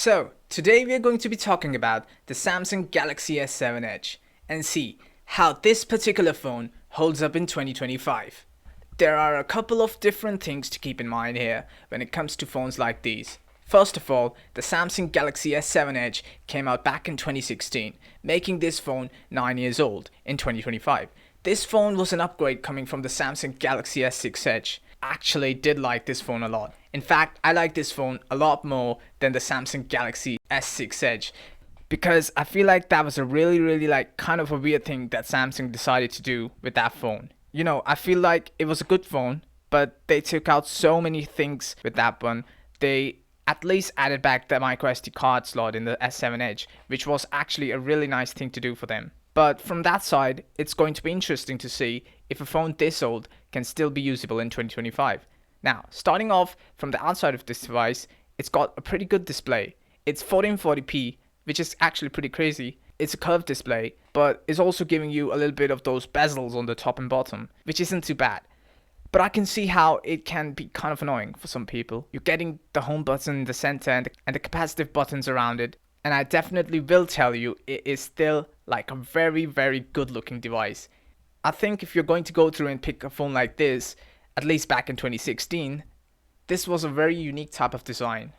So, today we are going to be talking about the Samsung Galaxy S7 Edge and see how this particular phone holds up in 2025. There are a couple of different things to keep in mind here when it comes to phones like these. First of all, the Samsung Galaxy S7 Edge came out back in 2016, making this phone 9 years old in 2025. This phone was an upgrade coming from the Samsung Galaxy S6 Edge. I actually did like this phone a lot. In fact, I like this phone a lot more than the Samsung Galaxy S6 Edge because I feel like that was a really kind of a weird thing that Samsung decided to do with that phone. I feel like it was a good phone, but they took out so many things with that one. They at least added back the microSD card slot in the S7 Edge, which was actually a really nice thing to do for them. But from that side, it's going to be interesting to see if a phone this old can still be usable in 2025. Now, starting off from the outside of this device, it's got a pretty good display. It's 1440p, which is actually pretty crazy. It's a curved display, but it's also giving you a little bit of those bezels on the top and bottom, which isn't too bad. But I can see how it can be kind of annoying for some people. You're getting the home button in the center and the capacitive buttons around it. And I definitely will tell you, it is still like a very good looking device. I think if you're going to go through and pick a phone like this, at least back in 2016, this was a very unique type of design.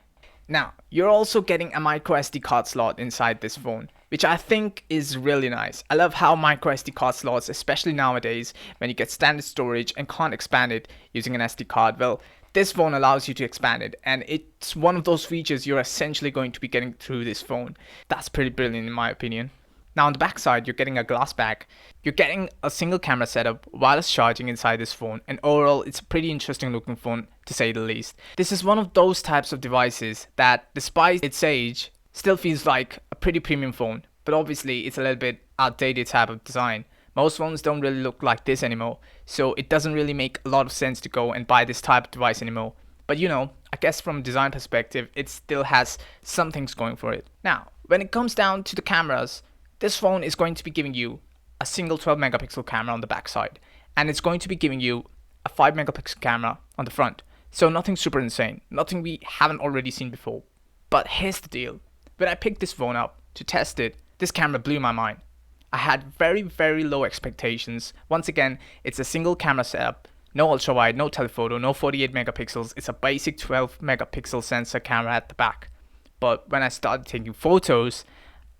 Now, you're also getting a microSD card slot inside this phone, which I think is really nice. I love how microSD card slots, especially nowadays, when you get standard storage and can't expand it using an SD card, well, this phone allows you to expand it, and it's one of those features you're essentially going to be getting through this phone. That's pretty brilliant in my opinion. Now on the back side, you're getting a glass back. You're getting a single camera setup, wireless charging inside this phone, and overall it's a pretty interesting looking phone to say the least. This is one of those types of devices that, despite its age, still feels like a pretty premium phone, but obviously it's a little bit outdated type of design. Most phones don't really look like this anymore, so it doesn't really make a lot of sense to go and buy this type of device anymore. But I guess from a design perspective, it still has some things going for it. Now, when it comes down to the cameras, this phone is going to be giving you a single 12 megapixel camera on the back side, and it's going to be giving you a 5 megapixel camera on the front. So nothing super insane, nothing we haven't already seen before. But here's the deal. When I picked this phone up to test it, this camera blew my mind. I had very low expectations. Once again, it's a single camera setup, no ultra wide, no telephoto, no 48 megapixels. It's a basic 12 megapixel sensor camera at the back. But when I started taking photos,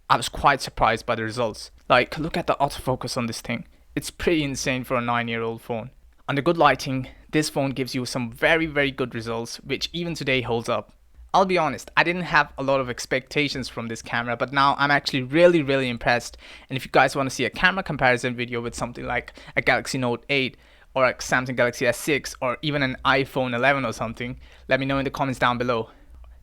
I was quite surprised by the results. Like, look at the autofocus on this thing. It's pretty insane for a 9-year-old phone. Under good lighting, this phone gives you some very good results, which even today holds up. I'll be honest, I didn't have a lot of expectations from this camera, but now I'm actually really impressed. And if you guys want to see a camera comparison video with something like a Galaxy Note 8 or a Samsung Galaxy S6 or even an iPhone 11 or something, let me know in the comments down below.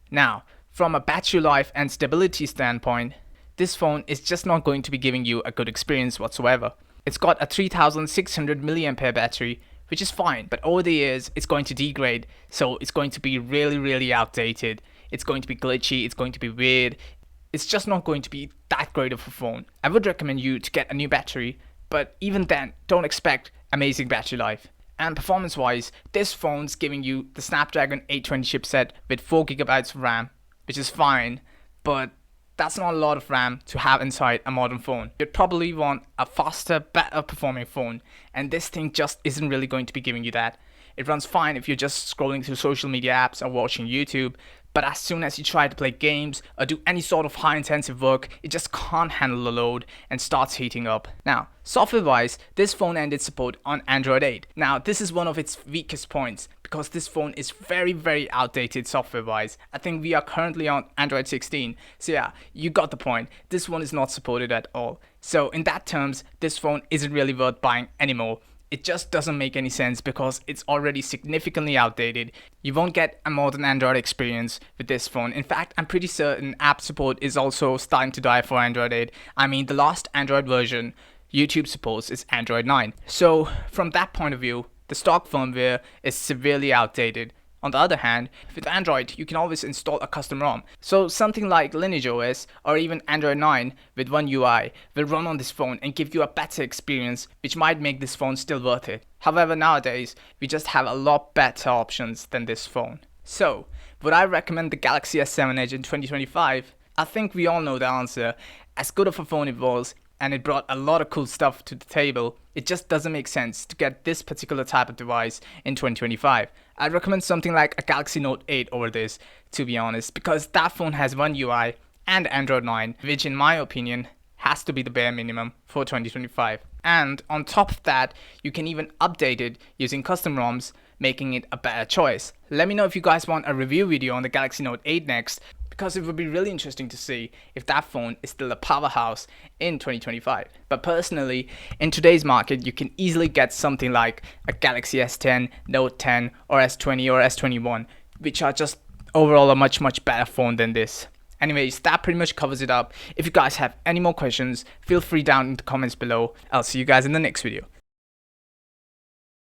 Now, from a battery life and stability standpoint, this phone is just not going to be giving you a good experience whatsoever. It's got a 3600 mAh battery, which is fine, but over the years it's going to degrade, so it's going to be really outdated. It's going to be glitchy, it's going to be weird. It's just not going to be that great of a phone. I would recommend you to get a new battery, but even then, don't expect amazing battery life. And performance wise, this phone's giving you the Snapdragon 820 chipset with 4GB of RAM, which is fine, but that's not a lot of RAM to have inside a modern phone. You'd probably want a faster, better performing phone, and this thing just isn't really going to be giving you that. It runs fine if you're just scrolling through social media apps or watching YouTube, but as soon as you try to play games or do any sort of high intensive work, it just can't handle the load and starts heating up. Now, software wise, this phone ended support on Android 8. Now, this is one of its weakest points because this phone is very outdated software wise. I think we are currently on Android 16. So yeah, you got the point. This one is not supported at all. So in that terms, this phone isn't really worth buying anymore. It just doesn't make any sense because it's already significantly outdated. You won't get a modern Android experience with this phone. In fact, I'm pretty certain app support is also starting to die for Android 8. I mean, the last Android version YouTube supports is Android 9. So from that point of view, the stock firmware is severely outdated. On the other hand, with Android, you can always install a custom ROM. So something like Lineage OS or even Android 9 with One UI will run on this phone and give you a better experience, which might make this phone still worth it. However, nowadays, we just have a lot better options than this phone. So, Would I recommend the Galaxy S7 Edge in 2025? I think we all know the answer. As good of a phone it was, and it brought a lot of cool stuff to the table, it just doesn't make sense to get this particular type of device in 2025. I'd recommend something like a Galaxy Note 8 over this, to be honest, because that phone has One UI and Android 9, which in my opinion has to be the bare minimum for 2025. And on top of that, you can even update it using custom ROMs, making it a better choice. Let me know if you guys want a review video on the Galaxy Note 8 next, because it would be really interesting to see if that phone is still a powerhouse in 2025. But personally, in today's market, you can easily get something like a Galaxy S10, Note 10, or S20 or S21, which are just overall a much better phone than this. Anyways, that pretty much covers it up. If you guys have any more questions, feel free down in the comments below. I'll see you guys in the next video.